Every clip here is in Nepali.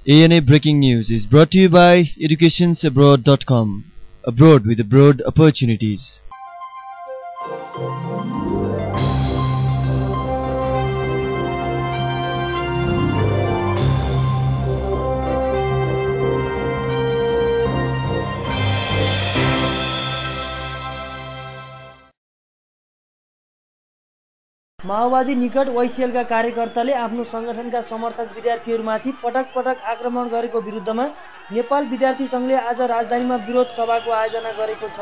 ANA Breaking News is brought to you by educationsabroad.com. Abroad with broad opportunities. माओवादी निकट वैसीएलका कार्यकर्ताले आफ्नो संगठनका समर्थक विद्यार्थीहरूमाथि पटक पटक आक्रमण गरेको विरुद्धमा नेपाल विद्यार्थी संघले आज राजधानीमा विरोध सभाको आयोजना गरेको छ।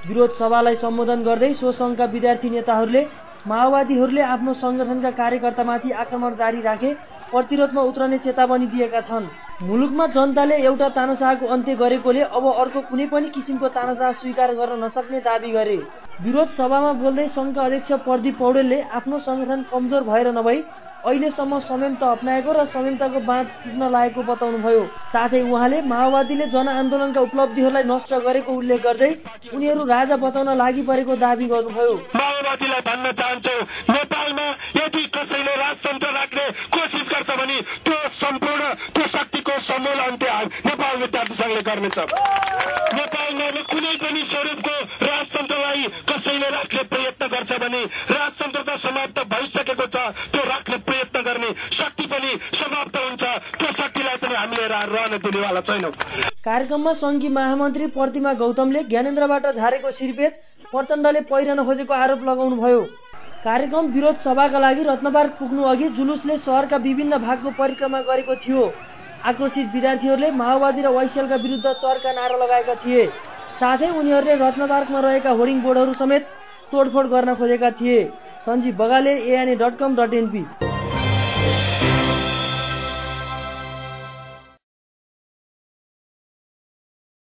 विरोध सभालाई सम्बोधन गर्दै सो संघका विद्यार्थी नेताहरूले माओवादीहरूले आफ्नो संगठनका कार्यकर्तामाथि आक्रमण जारी राखे प्रतिरोधमा उत्रने चेतावनी दिएका छन्। मुलुकमा जनताले एउटा तानाशाहको अन्त्य गरेकोले अब अर्को कुनै पनि किसिमको तानाशाह स्वीकार गर्न नसक्ने दाबी गरे। विरोध सभामा बोल्दै संघका अध्यक्ष प्रदीप पौडेलले आफ्नो संगठन कमजोर भएर नभई अहिलेसम्म संयमता अपनाएको र संयमताको बाँध टुट्न लागेको बताउनुभयो। साथै उहाँले माओवादीले जनआन्दोलनका उपलब्धिहरूलाई नष्ट गरेको उल्लेख गर्दै उनीहरू राजा बचाउन लागि परेको दाबी गर्नुभयो। माओवादीलाई भन्न चाहन्छु, नेपालमा यदि कसैले राजतन्त्र राख्ने कोसिस गर्छ भने त्यो सम्पूर्ण त्यो शक्तिको समूल अन्त्य नेपाल विद्यार्थी संघले गर्नेछ। नेपालमा कुनै पनि स्वरूपको राजतन्त्रलाई कसैले राख्ने प्रयत्न गर्छ भने राजतन्त्र त समाप्त भइसकेको छ, त्यो राख्ने प्रयत्न गर्ने शक्ति पनि समाप्त हुन्छ। त्यो शक्तिलाई पनि हामीले रहन दिनेवाला छैनौं। कार्यक्रममा संघी महामन्त्री प्रतिमा गौतमले ज्ञानेन्द्रबाट झारेको सिरपेज प्रचण्डले पहिरन खोजेको आरोप लगाउनुभयो। कार्यक्रम विरोध सभाका लागि रत्नपार्क पुग्नु अघि जुलुसले शहरका विभिन्न भागको परिक्रमा गरेको थियो। आक्रोशित विद्यार्थीहरूले माओवादी र वैसीएलका विरुद्ध चर्का नारा लगाएका थिए। साथै उनीहरूले रत्नपार्कमा रहेका होर्डिङ बोर्डहरू समेत तोडफोड गर्न खोजेका थिए। सञ्जीव बगाले ANA.com.np।